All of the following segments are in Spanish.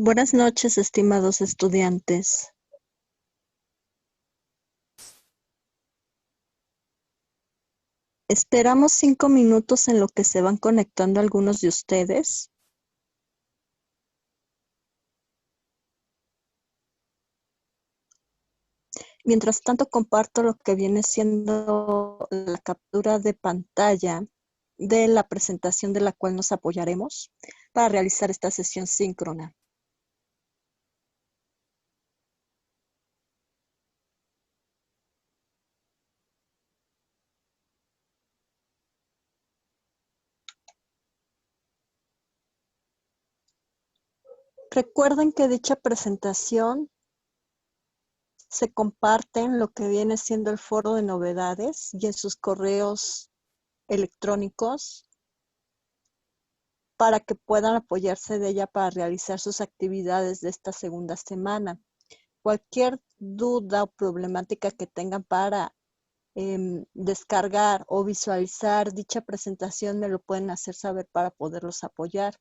Buenas noches, estimados estudiantes. Esperamos 5 minutos en lo que se van conectando algunos de ustedes. Mientras tanto, comparto lo que viene siendo la captura de pantalla de la presentación de la cual nos apoyaremos para realizar esta sesión síncrona. Recuerden que dicha presentación se comparte en lo que viene siendo el foro de novedades y en sus correos electrónicos para que puedan apoyarse de ella para realizar sus actividades de esta segunda semana. Cualquier duda o problemática que tengan para descargar o visualizar dicha presentación me lo pueden hacer saber para poderlos apoyar.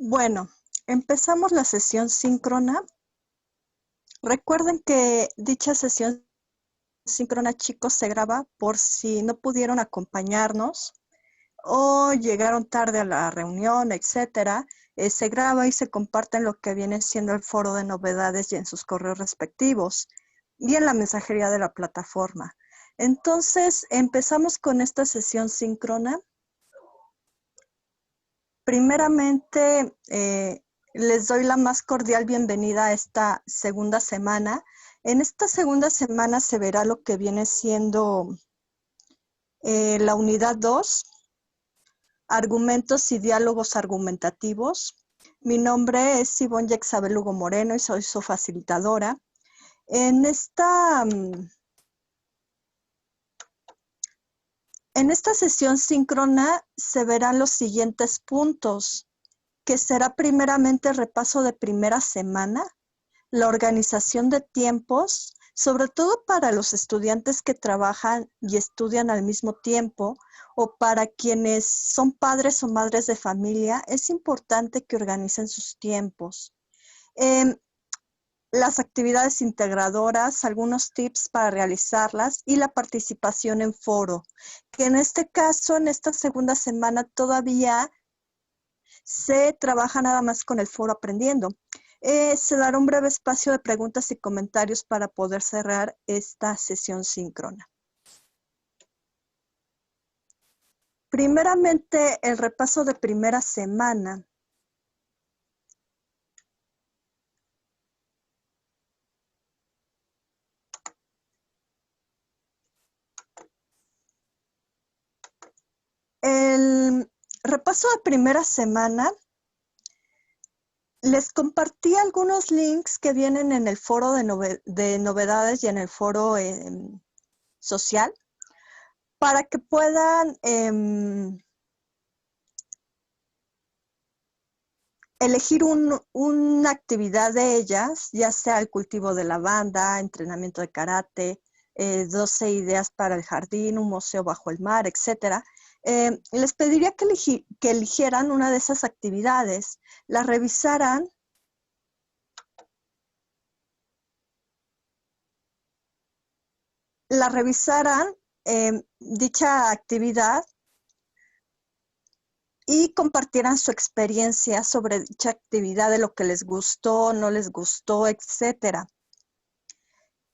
Bueno, empezamos la sesión síncrona. Recuerden que dicha sesión síncrona, chicos, se graba por si no pudieron acompañarnos o llegaron tarde a la reunión, etcétera. Se graba y se comparte en lo que viene siendo el foro de novedades y en sus correos respectivos y en la mensajería de la plataforma. Entonces, empezamos con esta sesión síncrona. Primeramente, les doy la más cordial bienvenida a esta segunda semana. En esta segunda semana se verá lo que viene siendo la unidad 2, argumentos y diálogos argumentativos. Mi nombre es Ivonne Yexabel Hugo Moreno y soy su facilitadora. En esta sesión síncrona se verán los siguientes puntos, que será primeramente el repaso de primera semana, la organización de tiempos, sobre todo para los estudiantes que trabajan y estudian al mismo tiempo, o para quienes son padres o madres de familia, es importante que organicen sus tiempos. Las actividades integradoras, algunos tips para realizarlas y la participación en foro, que en este caso, en esta segunda semana todavía se trabaja nada más con el foro aprendiendo. Se dará un breve espacio de preguntas y comentarios para poder cerrar esta sesión síncrona. Primeramente, el repaso de primera semana. El repaso de primera semana, les compartí algunos links que vienen en el foro de novedades y en el foro social para que puedan elegir una actividad de ellas, ya sea el cultivo de lavanda, entrenamiento de karate, 12 ideas para el jardín, un museo bajo el mar, etc. Les pediría que eligieran una de esas actividades, la revisaran dicha actividad y compartieran su experiencia sobre dicha actividad, de lo que les gustó, no les gustó, etcétera.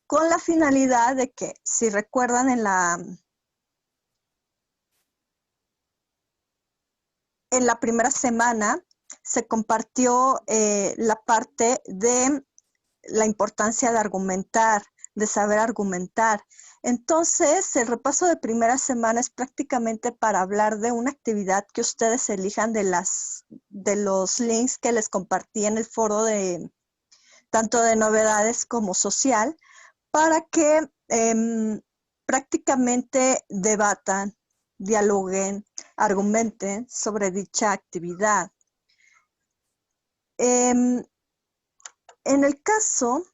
Con la finalidad de que, si recuerdan, en la primera semana se compartió la parte de la importancia de argumentar, de saber argumentar. Entonces, el repaso de primera semana es prácticamente para hablar de una actividad que ustedes elijan de los links que les compartí en el foro tanto de novedades como social, para que prácticamente debatan, dialoguen, argumenten sobre dicha actividad. En el caso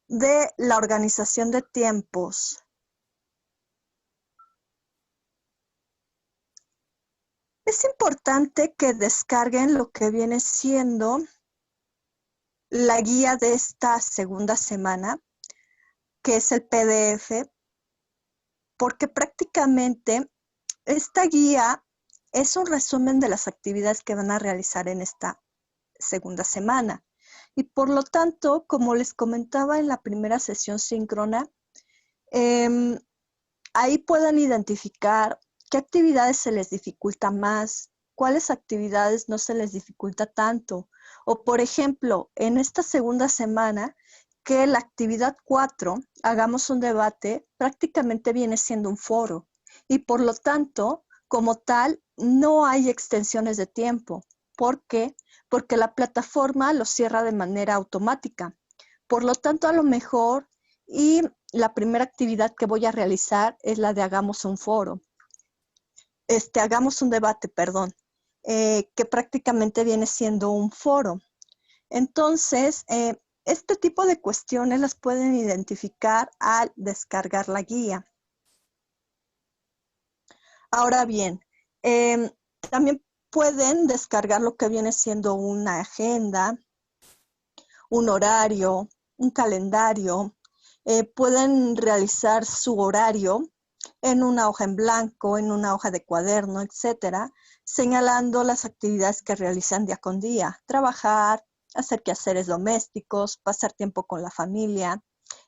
de la organización de tiempos, es importante que descarguen lo que viene siendo la guía de esta segunda semana, que es el PDF, porque prácticamente esta guía es un resumen de las actividades que van a realizar en esta segunda semana. Y por lo tanto, como les comentaba en la primera sesión síncrona, ahí pueden identificar qué actividades se les dificulta más, cuáles actividades no se les dificulta tanto. O, por ejemplo, en esta segunda semana, que la actividad 4, hagamos un debate, prácticamente viene siendo un foro. Y por lo tanto, como tal, no hay extensiones de tiempo. ¿Por qué? Porque la plataforma lo cierra de manera automática. Por lo tanto, a lo mejor, y la primera actividad que voy a realizar es la de hagamos un foro. Hagamos un debate, perdón, que prácticamente viene siendo un foro. Entonces, este tipo de cuestiones las pueden identificar al descargar la guía. Ahora bien, también pueden descargar lo que viene siendo una agenda, un horario, un calendario. Pueden realizar su horario en una hoja en blanco, en una hoja de cuaderno, etcétera, señalando las actividades que realizan día con día. Trabajar, hacer quehaceres domésticos, pasar tiempo con la familia,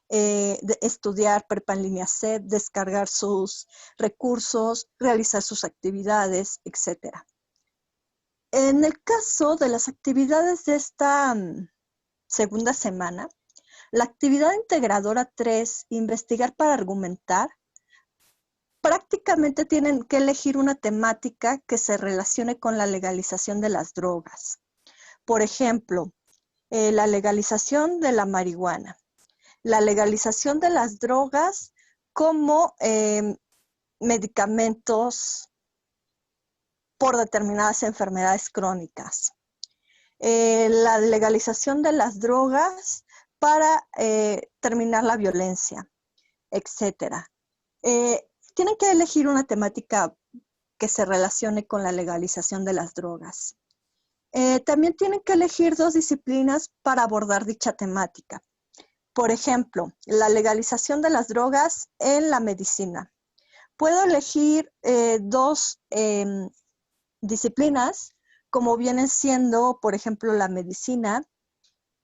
estudiar, prepa en línea set, descargar sus recursos, realizar sus actividades, etcétera. En el caso de las actividades de esta segunda semana, la actividad integradora 3, investigar para argumentar, prácticamente tienen que elegir una temática que se relacione con la legalización de las drogas. Por ejemplo, la legalización de la marihuana, la legalización de las drogas como medicamentos por determinadas enfermedades crónicas. La legalización de las drogas para terminar la violencia, etcétera. Tienen que elegir una temática que se relacione con la legalización de las drogas. También tienen que elegir 2 disciplinas para abordar dicha temática. Por ejemplo, la legalización de las drogas en la medicina. Puedo elegir 2 disciplinas, como vienen siendo, por ejemplo, la medicina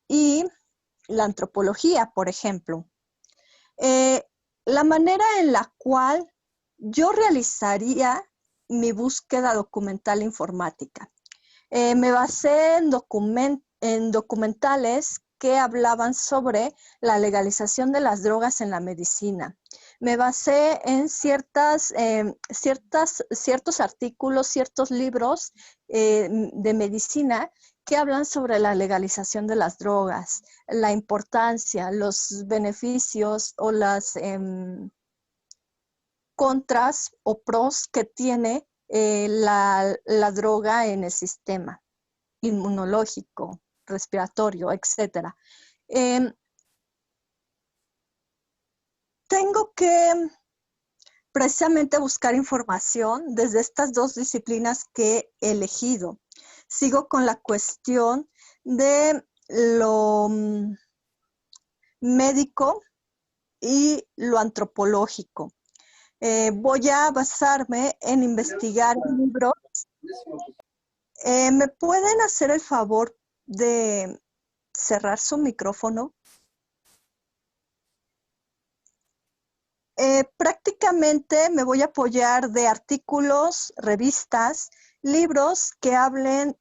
y la antropología, por ejemplo. La manera en la cual yo realizaría mi búsqueda documental informática. Me basé en documentales que hablaban sobre la legalización de las drogas en la medicina. Me basé en ciertos artículos, ciertos libros de medicina que hablan sobre la legalización de las drogas, la importancia, los beneficios o las contras o pros que tiene la droga en el sistema inmunológico, respiratorio, etc. Tengo que precisamente buscar información desde estas 2 disciplinas que he elegido. Sigo con la cuestión de lo médico y lo antropológico. Voy a basarme en investigar libros. ¿Me pueden hacer el favor de cerrar su micrófono? Prácticamente me voy a apoyar de artículos, revistas, libros que hablen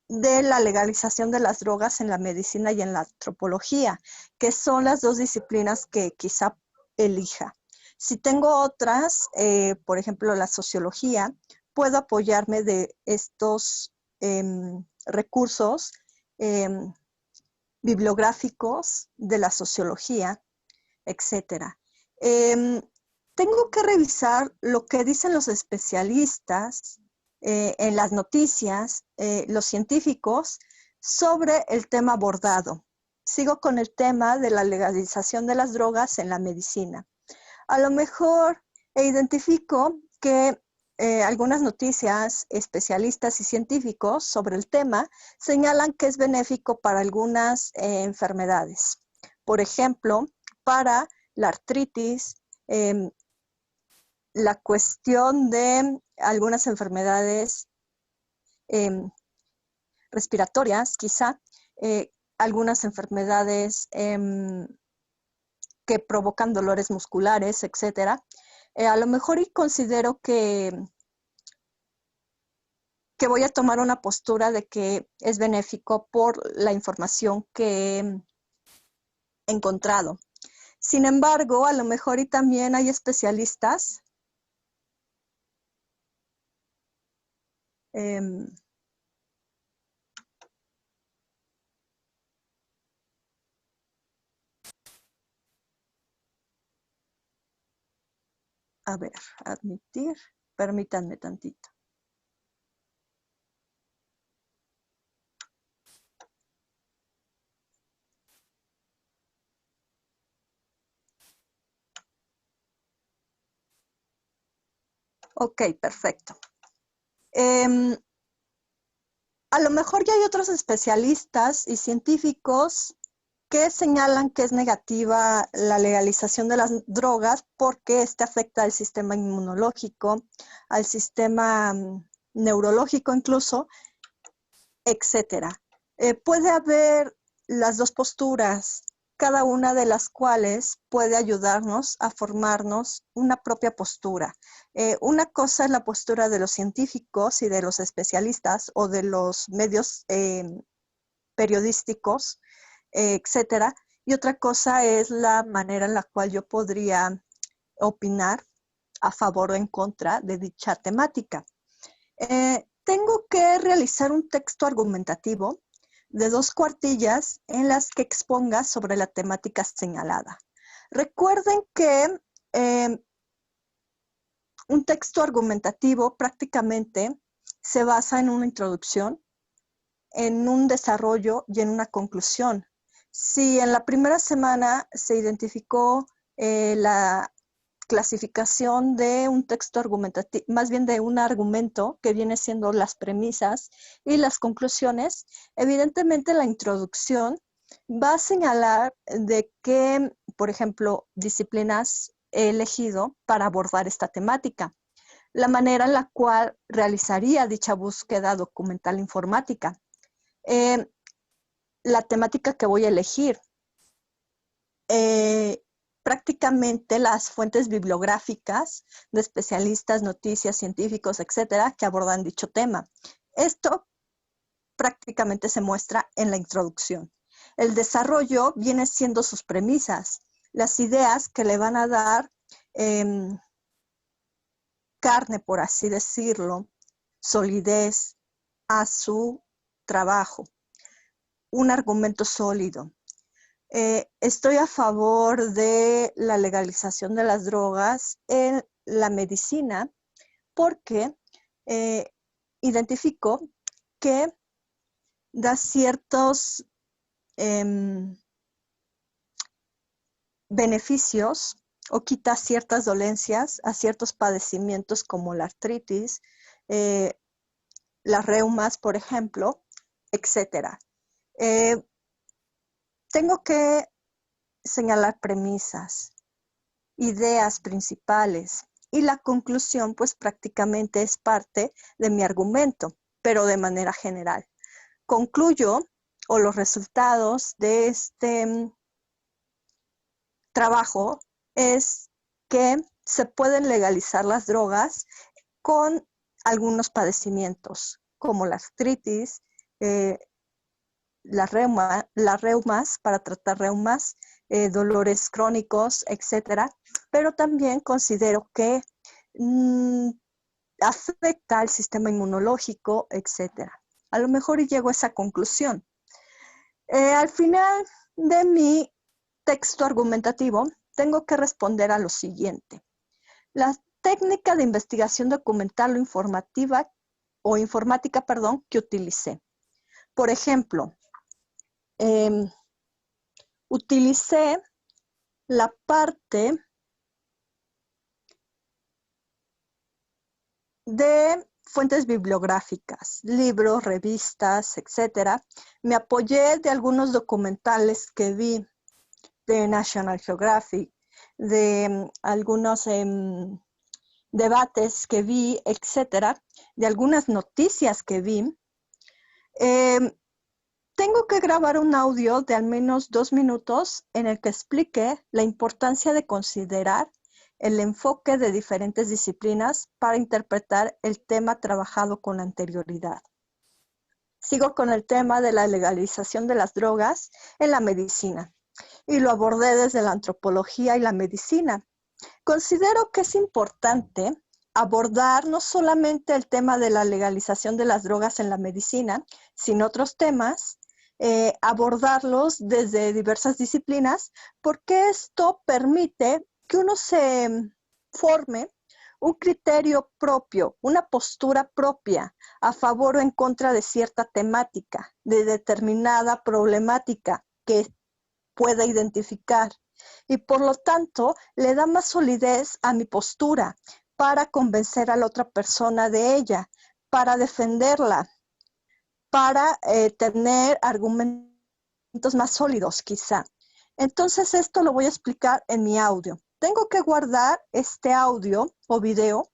de la legalización de las drogas en la medicina y en la antropología, que son las 2 disciplinas que quizá elija. Si tengo otras, por ejemplo, la sociología, puedo apoyarme de estos recursos bibliográficos de la sociología, etcétera. Tengo que revisar lo que dicen los especialistas en las noticias, los científicos, sobre el tema abordado. Sigo con el tema de la legalización de las drogas en la medicina. A lo mejor identifico que algunas noticias, especialistas y científicos sobre el tema señalan que es benéfico para algunas enfermedades. Por ejemplo, para la artritis, la cuestión de algunas enfermedades respiratorias, quizá, algunas enfermedades que provocan dolores musculares, etcétera. A lo mejor y considero que voy a tomar una postura de que es benéfico por la información que he encontrado. Sin embargo, a lo mejor y también hay especialistas a ver, admitir, permítanme tantito. Ok, perfecto. A lo mejor ya hay otros especialistas y científicos que señalan que es negativa la legalización de las drogas porque afecta al sistema inmunológico, al sistema neurológico incluso, etcétera. Puede haber las dos posturas, cada una de las cuales puede ayudarnos a formarnos una propia postura. Una cosa es la postura de los científicos y de los especialistas o de los medios periodísticos, etcétera. Y otra cosa es la manera en la cual yo podría opinar a favor o en contra de dicha temática. Tengo que realizar un texto argumentativo de 2 cuartillas en las que exponga sobre la temática señalada. Recuerden que un texto argumentativo prácticamente se basa en una introducción, en un desarrollo y en una conclusión. Si en la primera semana se identificó la clasificación de un texto argumentativo, más bien de un argumento que viene siendo las premisas y las conclusiones, evidentemente la introducción va a señalar de qué, por ejemplo, disciplinas he elegido para abordar esta temática, la manera en la cual realizaría dicha búsqueda documental informática, la temática que voy a elegir, prácticamente las fuentes bibliográficas de especialistas, noticias, científicos, etcétera, que abordan dicho tema. Esto prácticamente se muestra en la introducción. El desarrollo viene siendo sus premisas, las ideas que le van a dar carne, por así decirlo, solidez a su trabajo, un argumento sólido. Estoy a favor de la legalización de las drogas en la medicina porque identifico que da ciertos beneficios o quita ciertas dolencias a ciertos padecimientos como la artritis, las reumas, por ejemplo, etcétera. Tengo que señalar premisas, ideas principales y la conclusión pues prácticamente es parte de mi argumento, pero de manera general. Concluyo o los resultados de este trabajo es que se pueden legalizar las drogas con algunos padecimientos como la artritis, las reumas, para tratar reumas, dolores crónicos, etcétera, pero también considero que afecta al sistema inmunológico, etcétera. A lo mejor llego a esa conclusión. Al final de mi texto argumentativo, tengo que responder a lo siguiente. La técnica de investigación documental o informativa o informática, perdón, que utilicé. Por ejemplo, utilicé la parte de fuentes bibliográficas, libros, revistas, etcétera. Me apoyé de algunos documentales que vi de National Geographic, de algunos debates que vi, etcétera, de algunas noticias que vi. Tengo que grabar un audio de al menos 2 minutos en el que explique la importancia de considerar el enfoque de diferentes disciplinas para interpretar el tema trabajado con anterioridad. Sigo con el tema de la legalización de las drogas en la medicina y lo abordé desde la antropología y la medicina. Considero que es importante abordar no solamente el tema de la legalización de las drogas en la medicina, sino otros temas, abordarlos desde diversas disciplinas, porque esto permite que uno se forme un criterio propio, una postura propia a favor o en contra de cierta temática, de determinada problemática que pueda identificar. Y por lo tanto, le da más solidez a mi postura para convencer a la otra persona de ella, para defenderla. para tener argumentos más sólidos, quizá. Entonces, esto lo voy a explicar en mi audio. Tengo que guardar este audio o video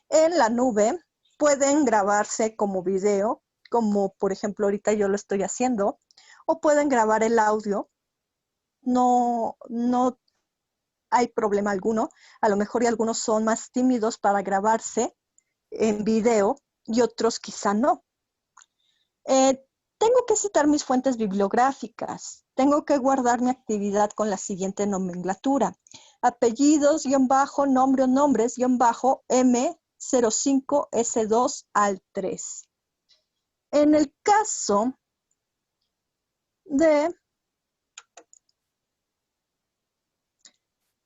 en la nube. Pueden grabarse como video, como por ejemplo ahorita yo lo estoy haciendo, o pueden grabar el audio. No hay problema alguno. A lo mejor y algunos son más tímidos para grabarse en video y otros quizá no. Tengo que citar mis fuentes bibliográficas. Tengo que guardar mi actividad con la siguiente nomenclatura. Apellidos, guión bajo, nombre o nombres, guión bajo, M05S2 al 3. En el caso de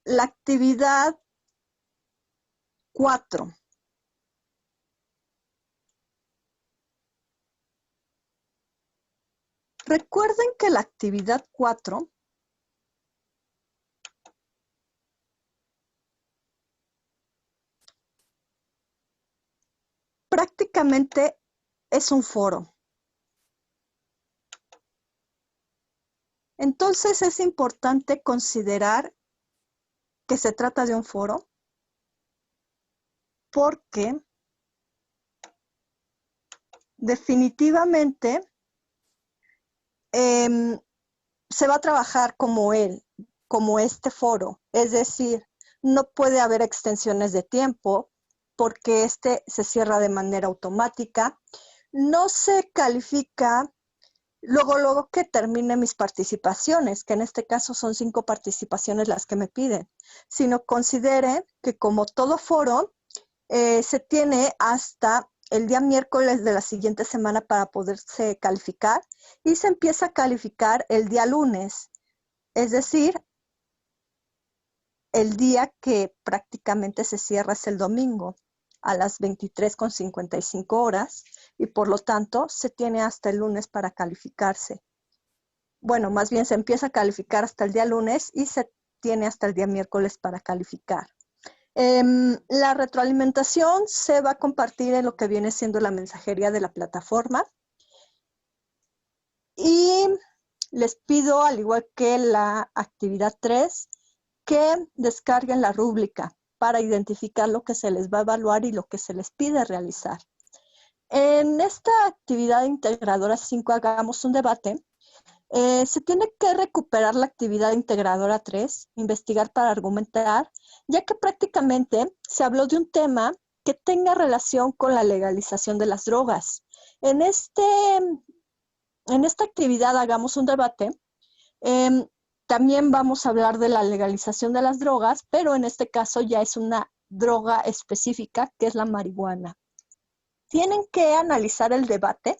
la actividad 4, recuerden que la actividad 4 prácticamente es un foro. Entonces es importante considerar que se trata de un foro porque definitivamente se va a trabajar como este foro. Es decir, no puede haber extensiones de tiempo porque este se cierra de manera automática. No se califica luego que termine mis participaciones, que en este caso son 5 participaciones las que me piden, sino considere que como todo foro se tiene hasta el día miércoles de la siguiente semana para poderse calificar y se empieza a calificar el día lunes, es decir, el día que prácticamente se cierra es el domingo a las 23:55 horas y por lo tanto se tiene hasta el lunes para calificarse. Bueno, más bien se empieza a calificar hasta el día lunes y se tiene hasta el día miércoles para calificar. La retroalimentación se va a compartir en lo que viene siendo la mensajería de la plataforma. Y les pido, al igual que la actividad 3, que descarguen la rúbrica para identificar lo que se les va a evaluar y lo que se les pide realizar. En esta actividad integradora 5, hagamos un debate. Se tiene que recuperar la actividad integradora 3, investigar para argumentar, ya que prácticamente se habló de un tema que tenga relación con la legalización de las drogas. En esta actividad hagamos un debate. También vamos a hablar de la legalización de las drogas, pero en este caso ya es una droga específica, que es la marihuana. Tienen que analizar el debate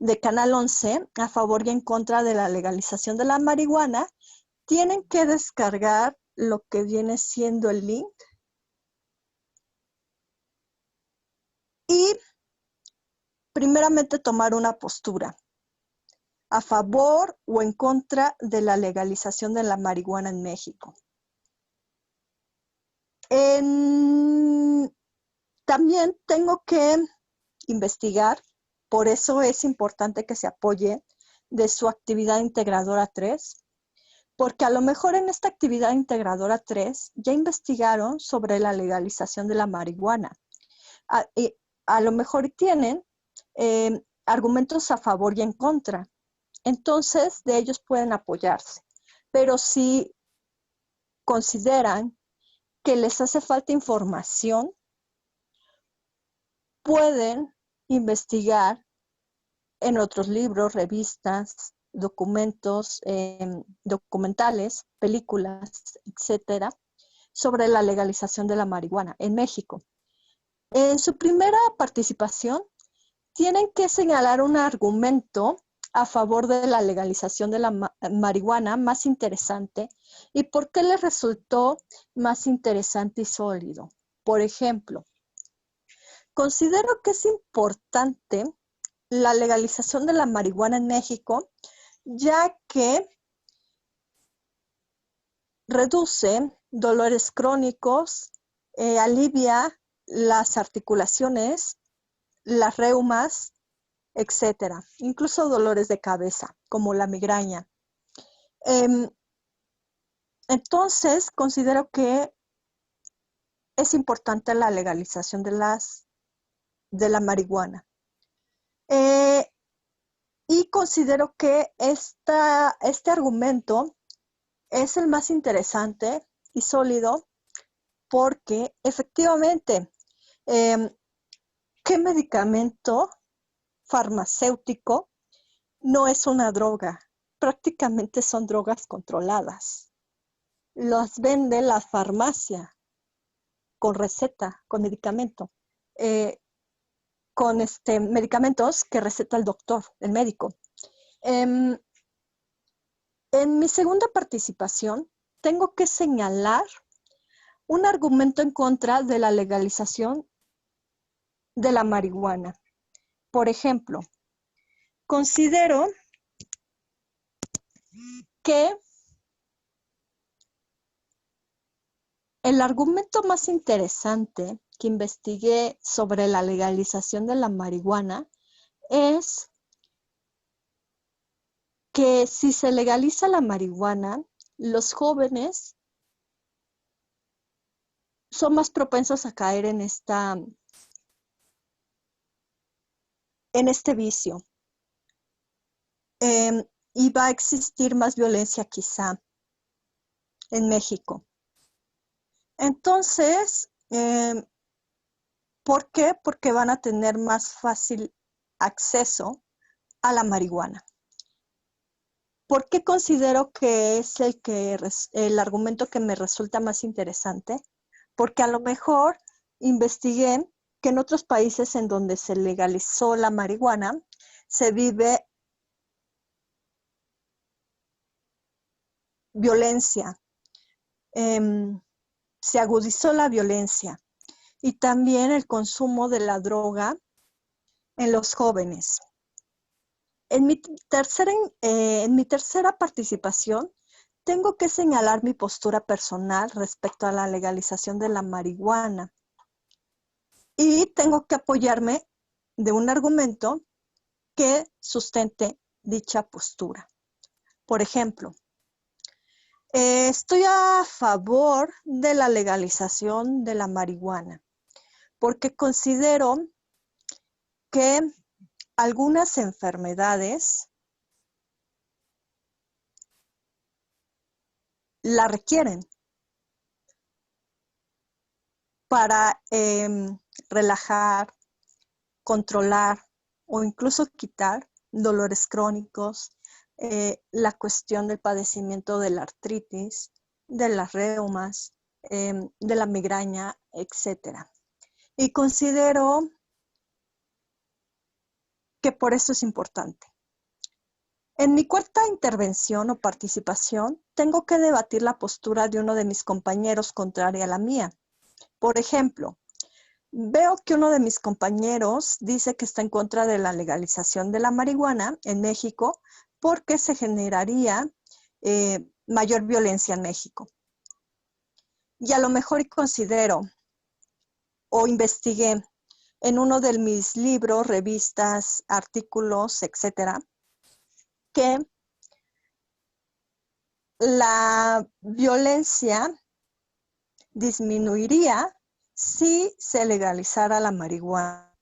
de Canal 11 a favor y en contra de la legalización de la marihuana. Tienen que descargar lo que viene siendo el link y primeramente tomar una postura a favor o en contra de la legalización de la marihuana en México. También tengo que investigar, por eso es importante que se apoye de su actividad integradora 3, porque a lo mejor en esta actividad integradora 3 ya investigaron sobre la legalización de la marihuana. A lo mejor tienen argumentos a favor y en contra. Entonces, de ellos pueden apoyarse. Pero si consideran que les hace falta información, pueden investigar en otros libros, revistas, documentos, documentales, películas, etcétera, sobre la legalización de la marihuana en México. En su primera participación, tienen que señalar un argumento a favor de la legalización de la marihuana más interesante y por qué les resultó más interesante y sólido. Por ejemplo, considero que es importante la legalización de la marihuana en México, ya que reduce dolores crónicos, alivia las articulaciones, las reumas, etcétera. Incluso dolores de cabeza, como la migraña. Entonces, considero que es importante la legalización de la marihuana. Y considero que este argumento es el más interesante y sólido porque efectivamente, ¿qué medicamento farmacéutico no es una droga? Prácticamente son drogas controladas. Las vende la farmacia con receta, con medicamento, con medicamentos que receta el doctor, el médico. En mi segunda participación, tengo que señalar un argumento en contra de la legalización de la marihuana. Por ejemplo, considero que el argumento más interesante que investigué sobre la legalización de la marihuana es que si se legaliza la marihuana, los jóvenes son más propensos a caer en este vicio. Y va a existir más violencia quizá en México. Entonces, ¿por qué? Porque van a tener más fácil acceso a la marihuana. ¿Por qué considero que es el argumento que me resulta más interesante? Porque a lo mejor investigué que en otros países en donde se legalizó la marihuana, se vive violencia, se agudizó la violencia y también el consumo de la droga en los jóvenes. En mi tercera participación, tengo que señalar mi postura personal respecto a la legalización de la marihuana. Y tengo que apoyarme de un argumento que sustente dicha postura. Por ejemplo, estoy a favor de la legalización de la marihuana porque considero que algunas enfermedades la requieren para relajar, controlar o incluso quitar dolores crónicos, la cuestión del padecimiento de la artritis, de las reumas, de la migraña, etc. Y considero que por eso es importante. En mi cuarta intervención o participación, tengo que debatir la postura de uno de mis compañeros contraria a la mía. Por ejemplo, veo que uno de mis compañeros dice que está en contra de la legalización de la marihuana en México porque se generaría mayor violencia en México. Y a lo mejor considero o investigué en uno de mis libros, revistas, artículos, etcétera, que la violencia disminuiría si se legalizara la marihuana,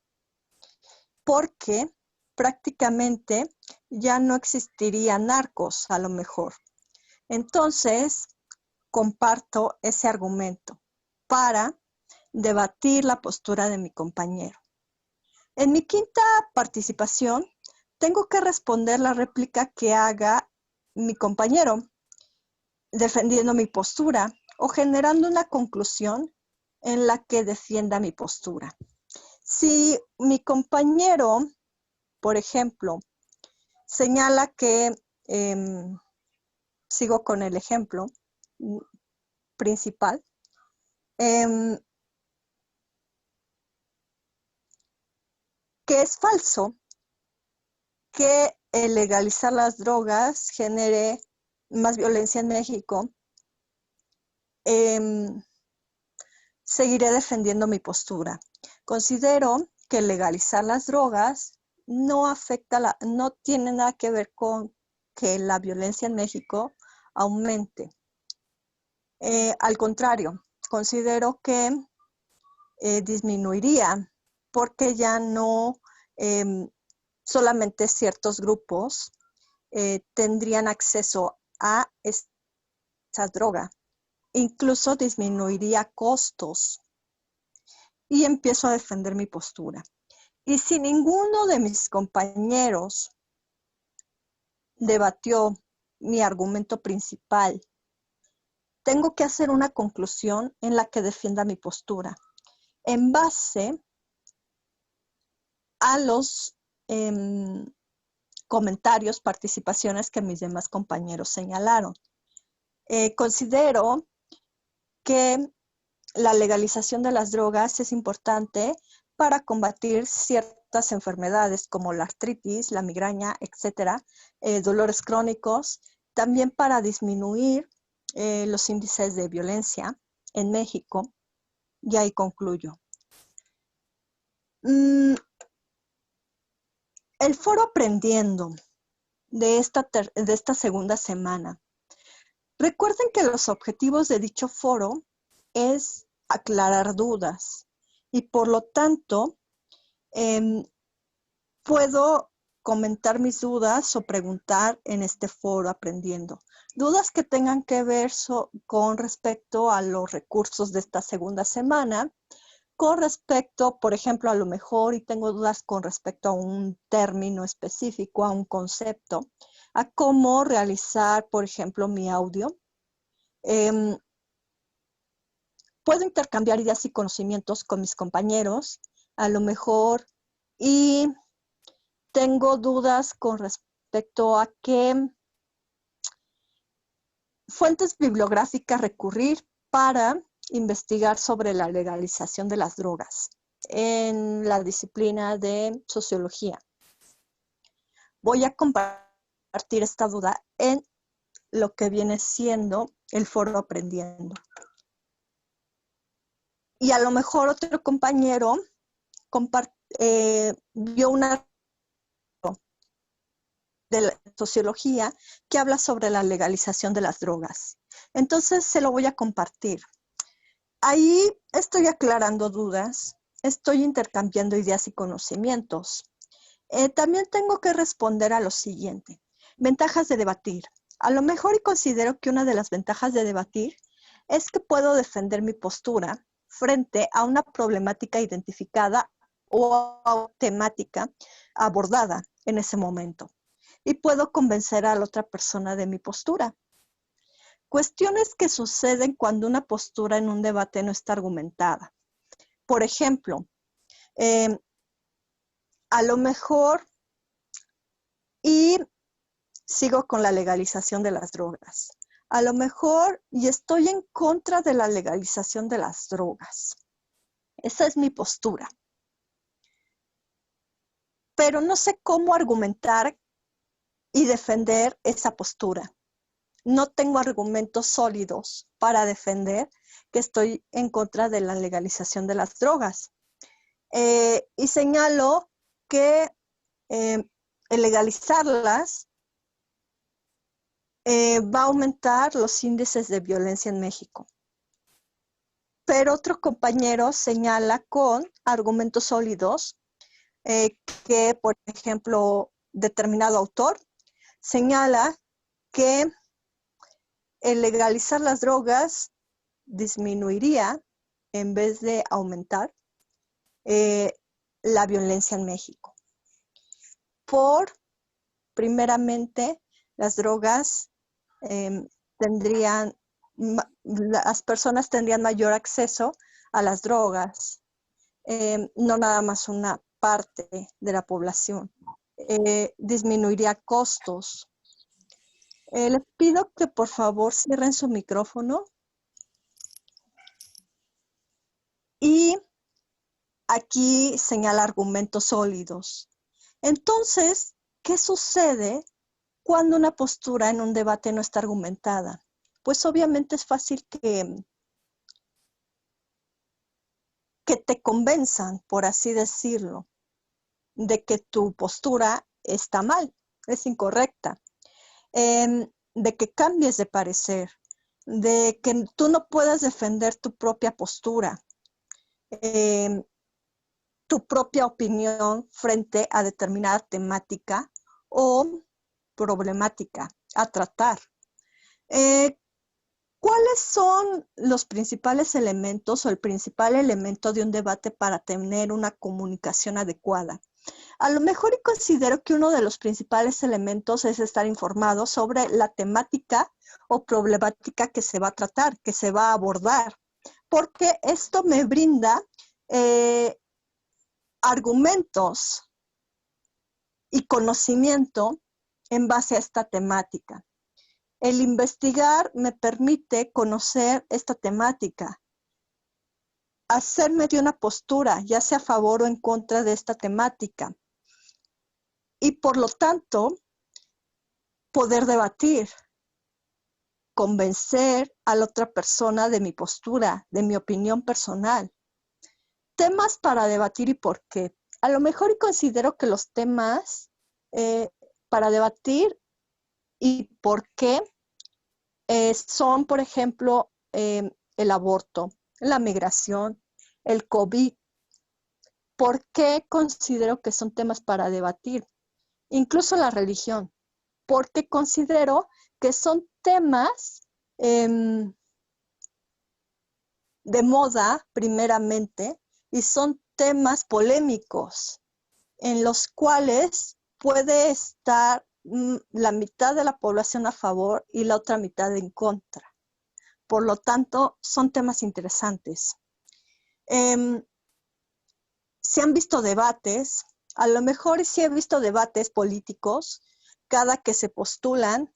porque prácticamente ya no existirían narcos a lo mejor. Entonces, comparto ese argumento para debatir la postura de mi compañero. En mi quinta participación, tengo que responder la réplica que haga mi compañero, defendiendo mi postura o generando una conclusión en la que defienda mi postura. Si mi compañero, por ejemplo, señala que, sigo con el ejemplo principal, que es falso que el legalizar las drogas genere más violencia en México, seguiré defendiendo mi postura. Considero que legalizar las drogas no tiene nada que ver con que la violencia en México aumente. Al contrario, considero que disminuiría porque ya no solamente ciertos grupos tendrían acceso a esa droga. Incluso disminuiría costos. Y empiezo a defender mi postura. Y si ninguno de mis compañeros debatió mi argumento principal, tengo que hacer una conclusión en la que defienda mi postura, en base a los comentarios, participaciones que mis demás compañeros señalaron. Considero que la legalización de las drogas es importante para combatir ciertas enfermedades como la artritis, la migraña, etcétera, dolores crónicos, también para disminuir los índices de violencia en México. Y ahí concluyo. El foro Aprendiendo de esta segunda semana. Recuerden que los objetivos de dicho foro es aclarar dudas y por lo tanto puedo comentar mis dudas o preguntar en este foro Aprendiendo. Dudas que tengan que ver con respecto a los recursos de esta segunda semana, con respecto, por ejemplo, a lo mejor, y tengo dudas con respecto a un término específico, a un concepto, a cómo realizar, por ejemplo, mi audio. Puedo intercambiar ideas y conocimientos con mis compañeros, a lo mejor, y tengo dudas con respecto a qué fuentes bibliográficas recurrir para investigar sobre la legalización de las drogas en la disciplina de sociología. Voy a compartir esta duda en lo que viene siendo el foro Aprendiendo. Y a lo mejor otro compañero vio una de la sociología que habla sobre la legalización de las drogas. Entonces se lo voy a compartir. Ahí estoy aclarando dudas, estoy intercambiando ideas y conocimientos. También tengo que responder a lo siguiente. Ventajas de debatir. A lo mejor y considero que una de las ventajas de debatir es que puedo defender mi postura frente a una problemática identificada o temática abordada en ese momento. Y puedo convencer a la otra persona de mi postura. Cuestiones que suceden cuando una postura en un debate no está argumentada. Por ejemplo, a lo mejor, y sigo con la legalización de las drogas, a lo mejor y estoy en contra de la legalización de las drogas. Esa es mi postura. Pero no sé cómo argumentar y defender esa postura. No tengo argumentos sólidos para defender que estoy en contra de la legalización de las drogas. Y señalo que el legalizarlas va a aumentar los índices de violencia en México. Pero otro compañero señala con argumentos sólidos que, por ejemplo, determinado autor señala que el legalizar las drogas disminuiría en vez de aumentar la violencia en México. Primeramente, las drogas las personas tendrían mayor acceso a las drogas, no nada más una parte de la población. Disminuiría costos. Les pido que por favor cierren su micrófono. Y aquí señala argumentos sólidos. Entonces, ¿qué sucede cuando una postura en un debate no está argumentada? Pues obviamente es fácil que te convenzan, por así decirlo. de que tu postura está mal, es incorrecta, de que cambies de parecer, de que tú no puedas defender tu propia postura, tu propia opinión frente a determinada temática o problemática a tratar. ¿Cuáles son los principales elementos o el principal elemento de un debate para tener una comunicación adecuada? A lo mejor y considero que uno de los principales elementos es estar informado sobre la temática o problemática que se va a tratar, que se va a abordar, porque esto me brinda argumentos y conocimiento en base a esta temática. El investigar me permite conocer esta temática, hacerme de una postura, ya sea a favor o en contra de esta temática, y por lo tanto poder debatir, convencer a la otra persona de mi postura, de mi opinión personal. Temas para debatir y por qué. A lo mejor y considero que los temas para debatir y por qué son, por ejemplo, el aborto, la migración, el COVID. ¿Por qué considero que son temas para debatir? Incluso la religión. Porque considero que son temas de moda, primeramente, y son temas polémicos, en los cuales puede estar la mitad de la población a favor y la otra mitad en contra. Por lo tanto, son temas interesantes. Se han visto debates, a lo mejor sí he visto debates políticos, cada que se postulan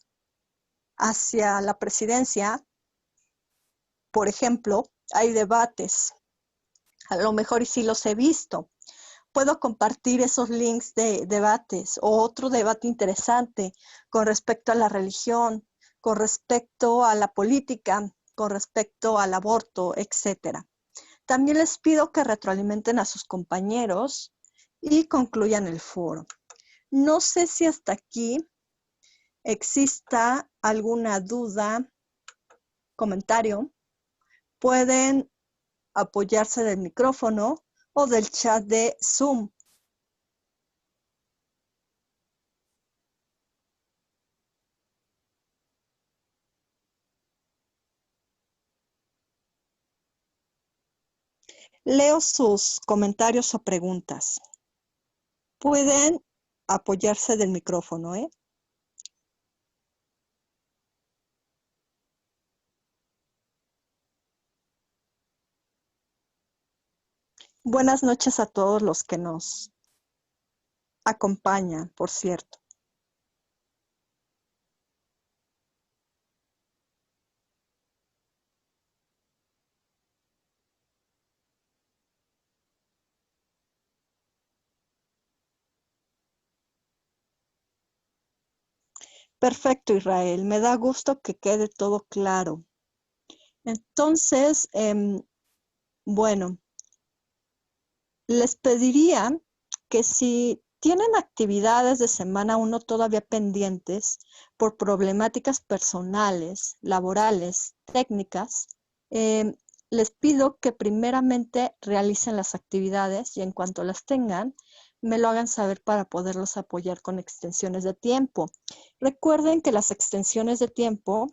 hacia la presidencia, por ejemplo, hay debates. A lo mejor sí los he visto. Puedo compartir esos links de debates o otro debate interesante con respecto a la religión, con respecto a la política, con respecto al aborto, etc. También les pido que retroalimenten a sus compañeros y concluyan el foro. No sé si hasta aquí exista alguna duda, comentario. Pueden apoyarse del micrófono o del chat de Zoom. Leo sus comentarios o preguntas. Pueden apoyarse del micrófono, ¿eh? Buenas noches a todos los que nos acompañan, por cierto. Perfecto, Israel. Me da gusto que quede todo claro. Entonces, bueno, les pediría que si tienen actividades de semana 1 todavía pendientes por problemáticas personales, laborales, técnicas, les pido que primeramente realicen las actividades y en cuanto las tengan, me lo hagan saber para poderlos apoyar con extensiones de tiempo. Recuerden que las extensiones de tiempo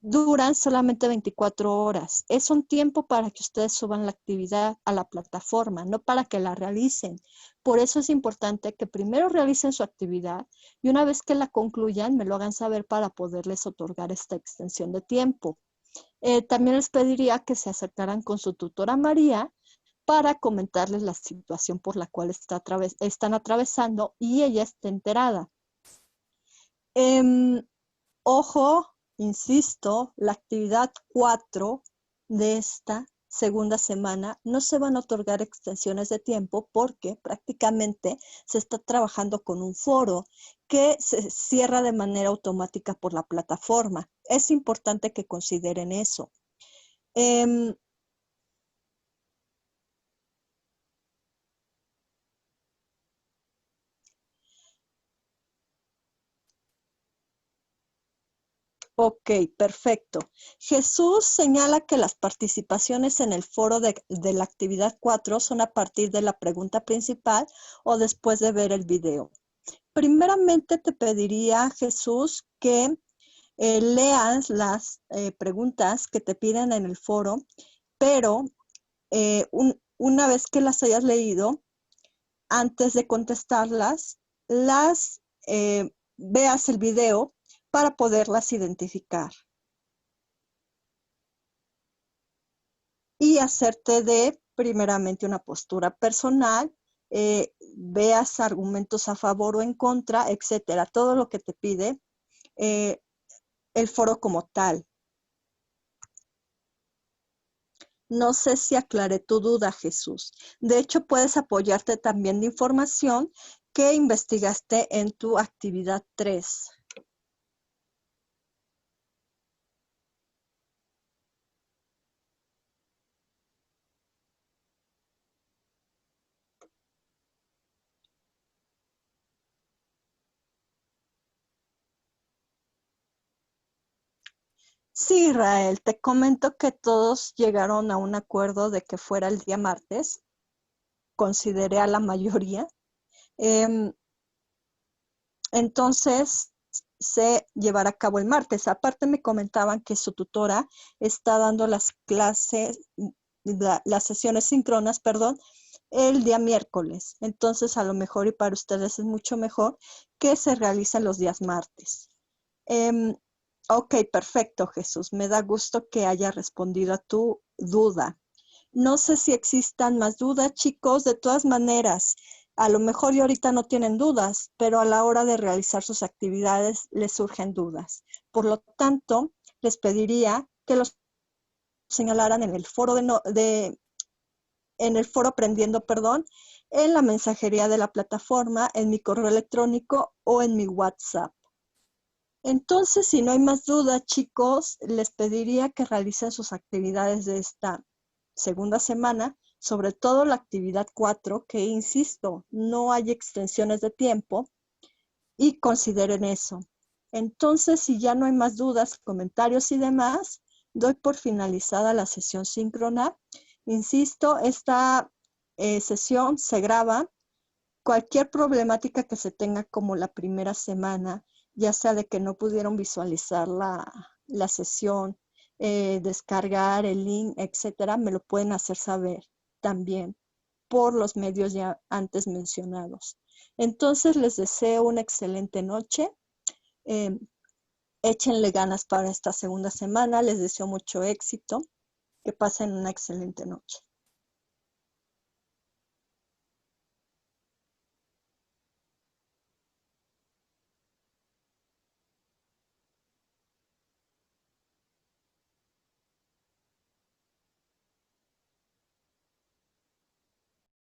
duran solamente 24 horas. Es un tiempo para que ustedes suban la actividad a la plataforma, no para que la realicen. Por eso es importante que primero realicen su actividad y una vez que la concluyan, me lo hagan saber para poderles otorgar esta extensión de tiempo. También les pediría que se acercaran con su tutora María para comentarles la situación por la cual están atravesando y ella esté enterada. Ojo, insisto, la actividad 4 de esta segunda semana no se van a otorgar extensiones de tiempo porque prácticamente se está trabajando con un foro que se cierra de manera automática por la plataforma. Es importante que consideren eso. Ok, perfecto. Jesús señala que las participaciones en el foro de la actividad 4 son a partir de la pregunta principal o después de ver el video. Primeramente te pediría, Jesús, que leas las preguntas que te piden en el foro, pero una vez que las hayas leído, antes de contestarlas, las veas el video para poderlas identificar y hacerte de primeramente una postura personal, veas argumentos a favor o en contra, etcétera, todo lo que te pide el foro como tal. No sé si aclaré tu duda, Jesús. De hecho, puedes apoyarte también de información que investigaste en tu actividad 3. Sí, Israel, te comento que todos llegaron a un acuerdo de que fuera el día martes. Consideré a la mayoría. Entonces, se llevará a cabo el martes. Aparte me comentaban que su tutora está dando las clases, las sesiones síncronas, perdón, el día miércoles. Entonces, a lo mejor y para ustedes es mucho mejor que se realicen los días martes. Ok, perfecto, Jesús. Me da gusto que haya respondido a tu duda. No sé si existan más dudas, chicos. De todas maneras, a lo mejor y ahorita no tienen dudas, pero a la hora de realizar sus actividades les surgen dudas. Por lo tanto, les pediría que los señalaran en el foro en el foro aprendiendo, perdón, en la mensajería de la plataforma, en mi correo electrónico o en mi WhatsApp. Entonces, si no hay más dudas, chicos, les pediría que realicen sus actividades de esta segunda semana, sobre todo la actividad 4, que insisto, no hay extensiones de tiempo, y consideren eso. Entonces, si ya no hay más dudas, comentarios y demás, doy por finalizada la sesión síncrona. Insisto, esta sesión se graba. Cualquier problemática que se tenga como la primera semana, ya sea de que no pudieron visualizar la sesión, descargar el link, etcétera, me lo pueden hacer saber también por los medios ya antes mencionados. Entonces les deseo una excelente noche. Échenle ganas para esta segunda semana. Les deseo mucho éxito. Que pasen una excelente noche.